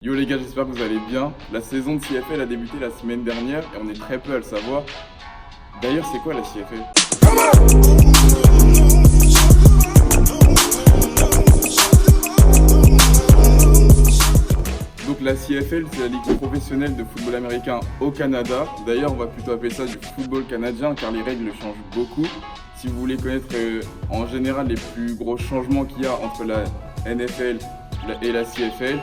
Yo les gars, j'espère que vous allez bien. La saison de CFL a débuté la semaine dernière et on est très peu à le savoir. D'ailleurs, c'est quoi la CFL? Donc la CFL, c'est la ligue professionnelle de football américain au Canada. D'ailleurs, on va plutôt appeler ça du football canadien car les règles changent beaucoup. Si vous voulez connaître en général les plus gros changements qu'il y a entre la NFL et la CFL,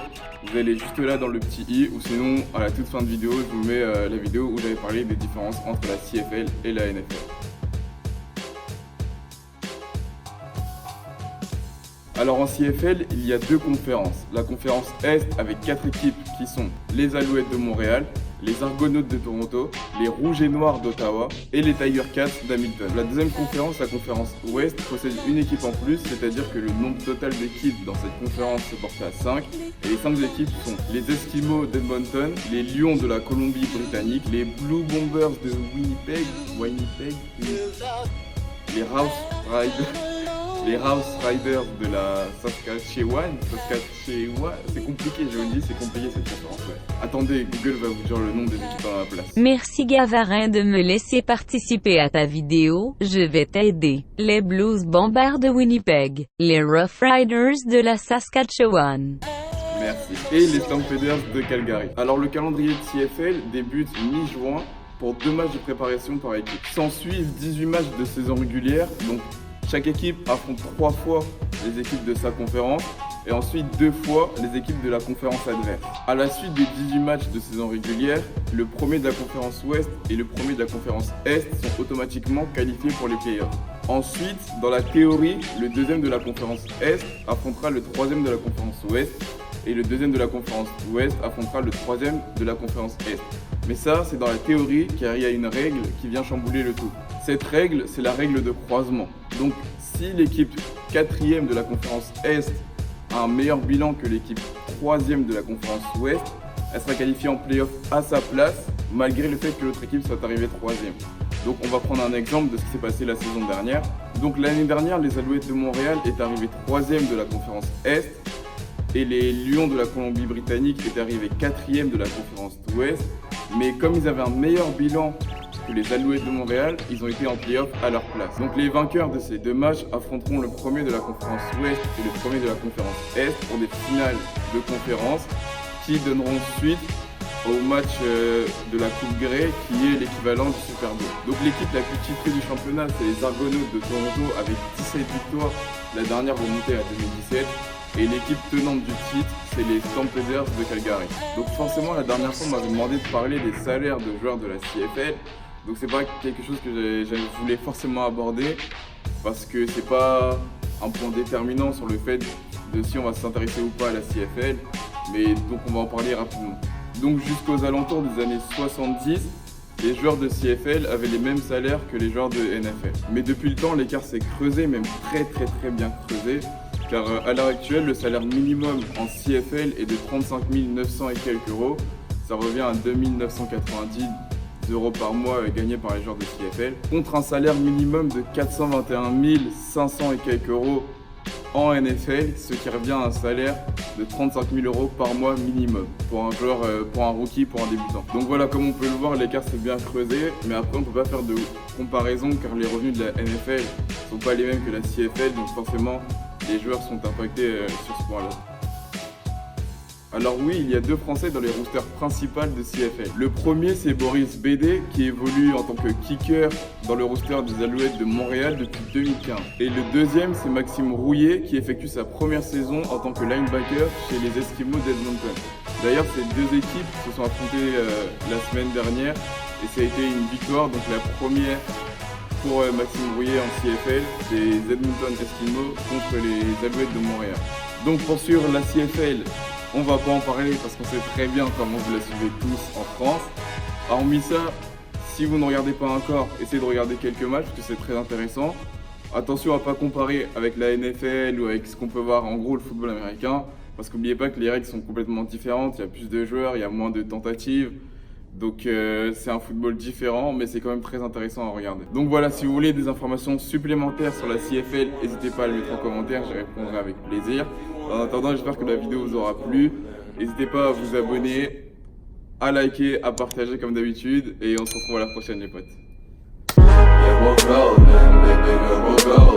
vous allez juste là dans le petit i, ou sinon à la toute fin de vidéo, je vous mets la vidéo où j'avais parlé des différences entre la CFL et la NFL. Alors en CFL, il y a deux conférences. La conférence Est avec 4 équipes qui sont les Alouettes de Montréal, les Argonautes de Toronto, les Rouges et Noirs d'Ottawa et les Tiger Cats d'Hamilton. La deuxième conférence, la conférence Ouest, possède une équipe en plus, c'est-à-dire que le nombre total d'équipes dans cette conférence se porte à 5. Et les 5 équipes sont les Eskimos d'Edmonton, les Lions de la Colombie-Britannique, les Blue Bombers de Winnipeg, les Rough Riders de la Saskatchewan, c'est compliqué, je vous le dis, c'est compliqué cette conférence. Ouais. Attendez, Google va vous dire le nom des équipes à ma place. Merci Gavarin de me laisser participer à ta vidéo, je vais t'aider. Les Blues Bombers de Winnipeg, les Rough Riders de la Saskatchewan. Merci. Et les Stampeders de Calgary. Alors le calendrier de CFL débute mi-juin pour 2 matchs de préparation par équipe. S'en suivent 18 matchs de saison régulière, donc chaque équipe affronte 3 fois les équipes de sa conférence et ensuite 2 fois les équipes de la conférence adverse. À la suite des 18 matchs de saison régulière, le premier de la conférence Ouest et le premier de la conférence Est sont automatiquement qualifiés pour les playoffs. Ensuite, dans la théorie, le deuxième de la conférence Est affrontera le troisième de la conférence Ouest et le deuxième de la conférence Ouest affrontera le troisième de la conférence Est. Mais ça, c'est dans la théorie car il y a une règle qui vient chambouler le tout. Cette règle, c'est la règle de croisement. Donc, si l'équipe 4e de la conférence Est a un meilleur bilan que l'équipe 3e de la conférence Ouest, elle sera qualifiée en playoff à sa place, malgré le fait que l'autre équipe soit arrivée 3e. Donc, on va prendre un exemple de ce qui s'est passé la saison dernière. Donc, l'année dernière, les Alouettes de Montréal étaient arrivés 3e de la conférence Est, et les Lions de la Colombie-Britannique étaient arrivés 4e de la conférence Ouest. Mais comme ils avaient un meilleur bilan que les Alouettes de Montréal, ils ont été en play-off à leur place. Donc les vainqueurs de ces 2 matchs affronteront le premier de la conférence Ouest et le premier de la conférence Est pour des finales de conférence qui donneront suite au match de la Coupe Grey qui est l'équivalent du Super Bowl. Donc l'équipe la plus titrée du championnat, c'est les Argonautes de Toronto avec 17 victoires, la dernière remontée à 2017. Et l'équipe tenante du titre, c'est les Stampeders de Calgary. Donc forcément, la dernière fois, on m'avait demandé de parler des salaires de joueurs de la CFL. Donc c'est pas quelque chose que je voulais forcément aborder parce que c'est pas un point déterminant sur le fait de si on va s'intéresser ou pas à la CFL. Mais donc on va en parler rapidement. Donc jusqu'aux alentours des années 70, les joueurs de CFL avaient les mêmes salaires que les joueurs de NFL. Mais depuis le temps, l'écart s'est creusé, même très bien creusé. Car à l'heure actuelle, le salaire minimum en CFL est de 35 900 et quelques euros. Ça revient à 2 990 euros par mois gagnés par les joueurs de CFL, contre un salaire minimum de 421 500 et quelques euros en NFL, ce qui revient à un salaire de 35 000 euros par mois minimum pour un joueur, pour un rookie, pour un débutant. Donc voilà, comme on peut le voir, l'écart s'est bien creusé, mais après on ne peut pas faire de comparaison car les revenus de la NFL ne sont pas les mêmes que la CFL, donc forcément les joueurs sont impactés sur ce point-là. Alors oui, il y a 2 Français dans les roosters principaux de CFL. Le premier, c'est Boris Bédé, qui évolue en tant que kicker dans le rooster des Alouettes de Montréal depuis 2015. Et le deuxième, c'est Maxime Rouillet, qui effectue sa première saison en tant que linebacker chez les Eskimos d'Edmonton. D'ailleurs, ces 2 équipes se sont affrontées la semaine dernière, et ça a été une victoire, donc la première pour Maxime Rouillet en CFL, des Edmonton Eskimos contre les Alouettes de Montréal. Donc pour suivre la CFL, on va pas en parler parce qu'on sait très bien comment vous la suivez tous en France. Hormis ça, si vous ne regardez pas encore, essayez de regarder quelques matchs parce que c'est très intéressant. Attention à ne pas comparer avec la NFL ou avec ce qu'on peut voir en gros le football américain, parce qu'oubliez pas que les règles sont complètement différentes, il y a plus de joueurs, il y a moins de tentatives. Donc c'est un football différent, mais c'est quand même très intéressant à regarder. Donc voilà, si vous voulez des informations supplémentaires sur la CFL, n'hésitez pas à le mettre en commentaire, j'y répondrai avec plaisir. En attendant, j'espère que la vidéo vous aura plu. N'hésitez pas à vous abonner, à liker, à partager comme d'habitude. Et on se retrouve à la prochaine les potes. Yeah, we'll go, man, big, bigger, we'll go.